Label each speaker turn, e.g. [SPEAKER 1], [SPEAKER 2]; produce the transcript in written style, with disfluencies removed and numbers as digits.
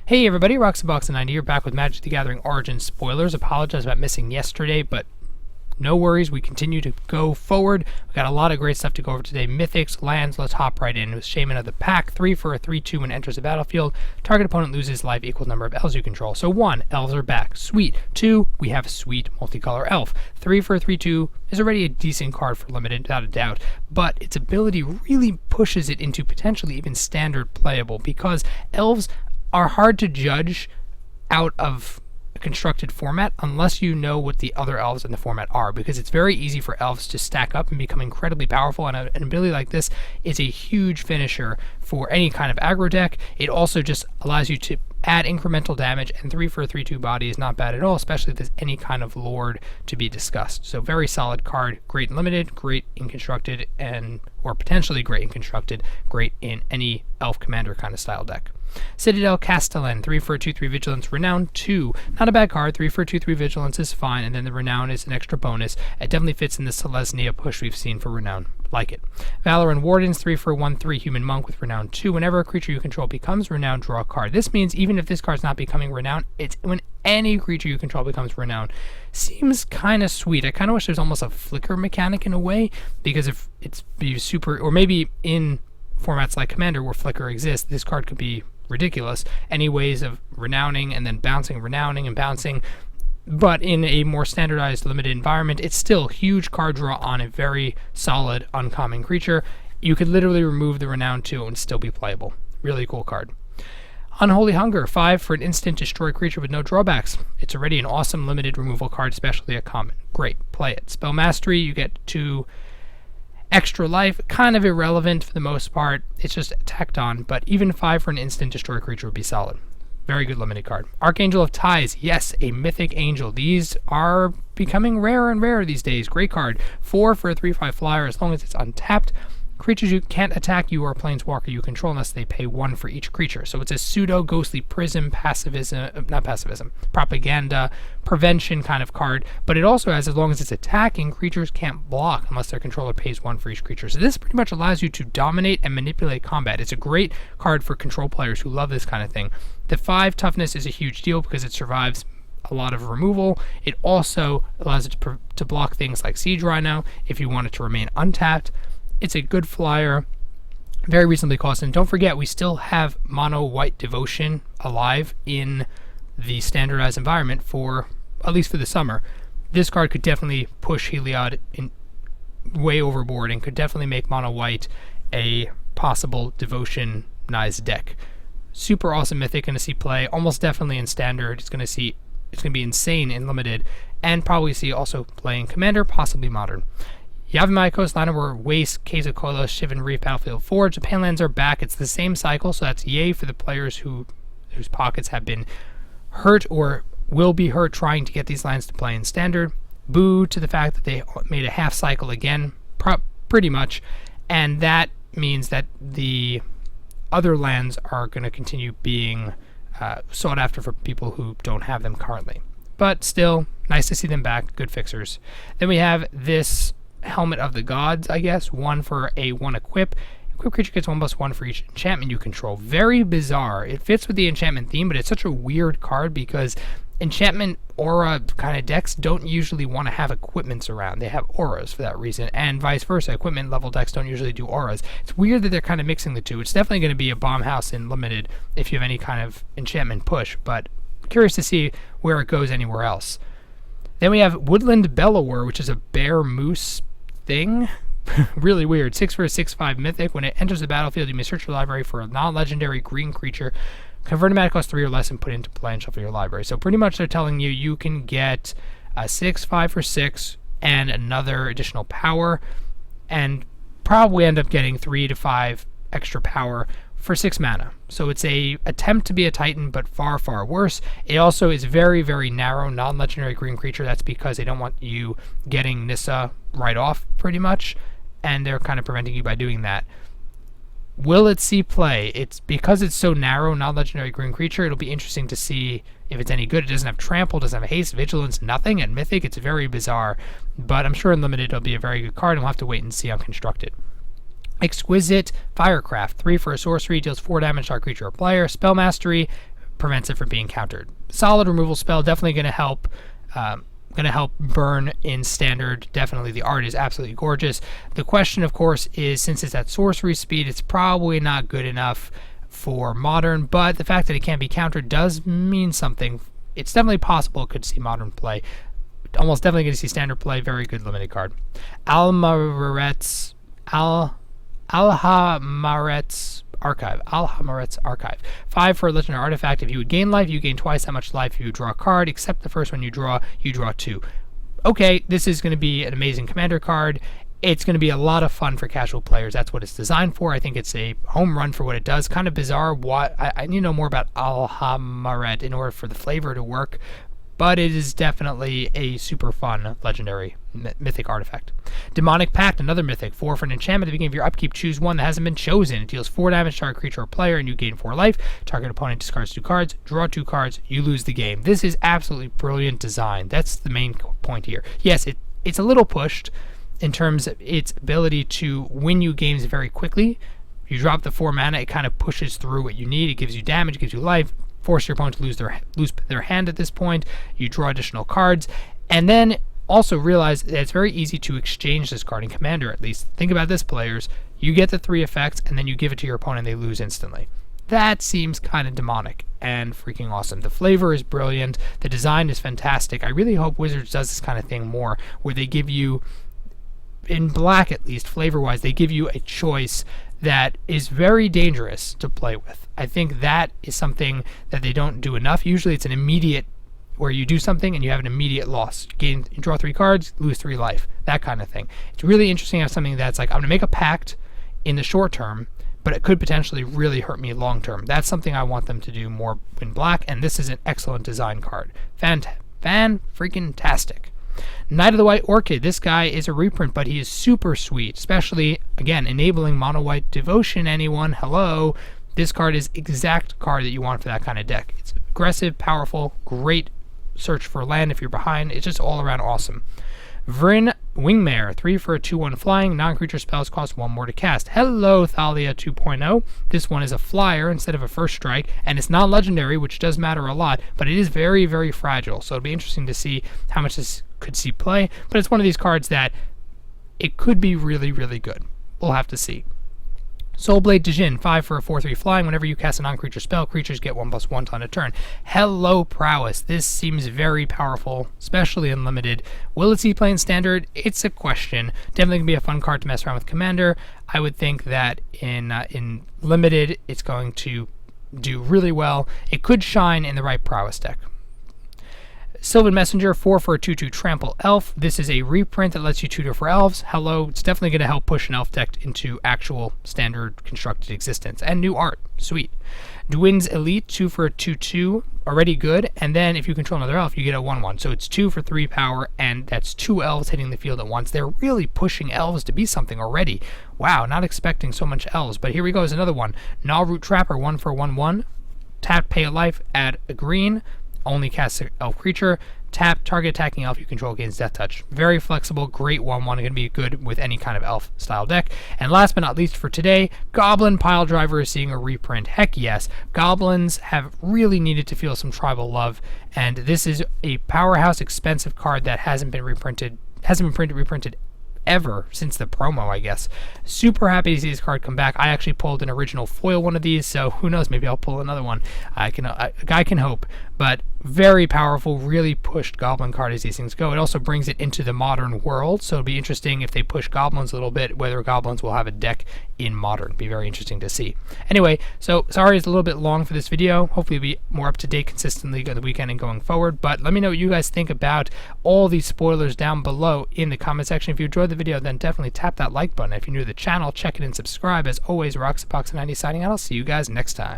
[SPEAKER 1] Hey everybody, Roxybox90 here, back with Magic the Gathering Origins spoilers. Apologize about missing yesterday, but no worries, we continue to go forward. We've got a lot of great stuff to go over today. Mythics, lands, let's hop right in with Shaman of the Pack. 3 for a 3/2 when enters the battlefield. Target opponent loses life equal number of elves you control. So 1, elves are back. Sweet. 2, we have a sweet multicolor elf. 3 for a 3/2 is already a decent card for limited, without a doubt, but its ability really pushes it into potentially even standard playable, because elves are hard to judge out of a constructed format unless you know what the other elves in the format are, because it's very easy for elves to stack up and become incredibly powerful, and an ability like this is a huge finisher for any kind of aggro deck. It also just allows you to add incremental damage, and 3 for a 3/2 body is not bad at all, especially if there's any kind of lord to be discussed. So very solid card, great in limited, great in constructed, or potentially great in constructed, great in any elf commander kind of style deck. Citadel Castellan, 3 for a 2/3 vigilance, renown 2. Not a bad card. 3 for a 2/3 vigilance is fine, and then the renown is an extra bonus. It definitely fits in the Selesnya push we've seen for renown. Like it. Valor and Wardens, 3 for a 1/3 human monk with renown 2. Whenever a creature you control becomes renowned, draw a card. This means even if this card's not becoming renowned, it's when any creature you control becomes renowned. Seems kind of sweet. I kind of wish there's almost a flicker mechanic in a way, because if it's be super, or maybe in formats like Commander where flicker exists, this card could be ridiculous. Any ways of renowning and then bouncing, renowning and bouncing. But in a more standardized limited environment, it's still huge card draw on a very solid uncommon creature. You could literally remove the renown 2 and still be playable. Really cool card. Unholy Hunger, 5 for an instant destroy creature with no drawbacks. It's already an awesome limited removal card, especially a common. Great, play it. Spell Mastery, you get 2 extra life, kind of irrelevant for the most part. It's just tacked on, but even 5 for an instant destroy creature would be solid. Very good limited card. Archangel of Ties, yes, a mythic angel. These are becoming rarer and rarer these days. Great card. 4 for a 3/5 flyer as long as it's untapped. Creatures you can't attack you or a planeswalker you control unless they pay 1 for each creature. So it's a pseudo ghostly prism, propaganda, prevention kind of card, but it also has, as long as it's attacking, creatures can't block unless their controller pays 1 for each creature. So this pretty much allows you to dominate and manipulate combat. It's a great card for control players who love this kind of thing. The 5 toughness is a huge deal because it survives a lot of removal. It also allows it to block things like Siege Rhino if you want it to remain untapped. It's a good flyer, very reasonably costed. And don't forget, we still have Mono White Devotion alive in the standardized environment for, at least for the summer. This card could definitely push Heliod way overboard and could definitely make Mono White a possible devotionized deck. Super awesome mythic, going to see play almost definitely in standard. It's going to be insane in limited, and probably see also play in Commander, possibly modern. Yavimaya Coastline, where Waste, Caves of Kolos, Shivan Reef, Battlefield 4. Japan lands are back. It's the same cycle, so that's yay for the players whose pockets have been hurt or will be hurt trying to get these lands to play in standard. Boo to the fact that they made a half cycle again, pretty much, and that means that the other lands are going to continue being sought after for people who don't have them currently. But still, nice to see them back. Good fixers. Then we have this Helmet of the Gods, I guess. 1 for a 1 equip. Equip creature gets 1/1 for each enchantment you control. Very bizarre. It fits with the enchantment theme, but it's such a weird card because enchantment aura kind of decks don't usually want to have equipments around. They have auras for that reason, and vice versa. Equipment level decks don't usually do auras. It's weird that they're kind of mixing the two. It's definitely going to be a bomb house in limited if you have any kind of enchantment push, but curious to see where it goes anywhere else. Then we have Woodland Bellower, which is a bear moose thing. Really weird. 6 for a 6/5 mythic. When it enters the battlefield, you may search your library for a non-legendary green creature, convert a mana cost 3 or less, and put it into play and shuffle your library. So pretty much they're telling you you can get a 6/5 for 6 and another additional power, and probably end up getting 3 to 5 extra power for 6 mana. So it's a attempt to be a Titan, but far, far worse. It also is very, very narrow, non-legendary green creature. That's because they don't want you getting Nissa right off, pretty much, and they're kind of preventing you by doing that. Will it see play? It's because it's so narrow, non-legendary green creature, it'll be interesting to see if it's any good. It doesn't have trample, doesn't have haste, vigilance, nothing. At Mythic, it's very bizarre, but I'm sure in limited it'll be a very good card, and we'll have to wait and see on constructed. Exquisite Firecraft, 3 for a sorcery, deals 4 damage to our creature or player. Spell Mastery, prevents it from being countered. Solid removal spell, definitely going to help. Burn in standard. Definitely the art is absolutely gorgeous. The question, of course, is since it's at sorcery speed, it's probably not good enough for modern, but the fact that it can't be countered does mean something. It's definitely possible it could see modern play. Almost definitely going to see standard play. Very good limited card. Alhamaret's Archive. 5 for a legendary artifact. If you would gain life, you gain twice that much life. If you draw a card, except the first one you draw 2. Okay, this is going to be an amazing commander card. It's going to be a lot of fun for casual players. That's what it's designed for. I think it's a home run for what it does. Kind of bizarre. I need to know more about Alhamaret in order for the flavor to work, but it is definitely a super fun legendary mythic artifact. Demonic Pact, another mythic. 4 for an enchantment. At the beginning of your upkeep, choose one that hasn't been chosen. It deals 4 damage to target creature or player, and you gain 4 life. Target opponent discards 2 cards, draw 2 cards, you lose the game. This is absolutely brilliant design. That's the main point here. Yes, it's a little pushed in terms of its ability to win you games very quickly. You drop the 4 mana, it kind of pushes through what you need. It gives you damage, it gives you life, force your opponent to lose their hand at this point. You draw additional cards, and then also realize that it's very easy to exchange this card in Commander, at least. Think about this, players. You get the 3 effects, and then you give it to your opponent, and they lose instantly. That seems kind of demonic and freaking awesome. The flavor is brilliant. The design is fantastic. I really hope Wizards does this kind of thing more, where they give you, in black at least, flavor-wise, they give you a choice that is very dangerous to play with. I think that is something that they don't do enough. Usually it's an immediate, where you do something and you have an immediate loss. You draw 3 cards, lose 3 life, that kind of thing. It's really interesting to have something that's like, I'm going to make a pact in the short term, but it could potentially really hurt me long term. That's something I want them to do more in black, and this is an excellent design card. Fan-freaking-tastic. Knight of the White Orchid. This guy is a reprint, but he is super sweet, especially, again, enabling mono-white devotion. Anyone, hello. This card is exact card that you want for that kind of deck. It's aggressive, powerful, great search for land if you're behind. It's just all around awesome. Vryn Wingmare, 3 for a 2/1 flying. Non-creature spells cost 1 more to cast. Hello, Thalia 2.0. This one is a flyer instead of a first strike, and it's non-legendary, which does matter a lot, but it is very, very fragile. So it'll be interesting to see how much this could see play. But it's one of these cards that it could be really, really good. We'll have to see. Soulblade Djinn, 5 for a 4/3 flying. Whenever you cast a non-creature spell, creatures get 1/1 on a turn. Hello, Prowess. This seems very powerful, especially in limited. Will it see play in standard? It's a question. Definitely going to be a fun card to mess around with Commander. I would think that in limited, it's going to do really well. It could shine in the right Prowess deck. Sylvan Messenger, 4 for a 2/2 trample elf. This is a reprint that lets you tutor for elves. Hello, it's definitely going to help push an elf deck into actual standard constructed existence. And new art, sweet. Dwin's Elite, 2 for a 2/2, already good. And then if you control another elf, you get a 1/1. So it's 2 for 3 power, and that's 2 elves hitting the field at once. They're really pushing elves to be something already. Wow, not expecting so much elves. But here we go, is another one. Gnawroot Trapper, 1 for 1/1. Tap, pay a life, add a green. Only cast an elf creature. Tap, target attacking elf you control gains death touch. Very flexible, great 1/1. Going to be good with any kind of elf style deck. And last but not least for today, Goblin Piledriver is seeing a reprint. Heck yes. Goblins have really needed to feel some tribal love, and this is a powerhouse expensive card that hasn't been reprinted ever since the promo, I guess. Super happy to see this card come back. I actually pulled an original foil one of these, so who knows, maybe I'll pull another one. A guy can hope, but very powerful, really pushed Goblin card as these things go. It also brings it into the modern world, so it'll be interesting if they push Goblins a little bit, whether Goblins will have a deck in modern. Be very interesting to see. Anyway, so sorry it's a little bit long for this video. Hopefully it'll be more up to date consistently on the weekend and going forward, but let me know what you guys think about all these spoilers down below in the comment section. If you enjoyed the video, then definitely tap that like button. If you're new to the channel, check it and subscribe. As always, Roxapox90 signing out. I'll see you guys next time.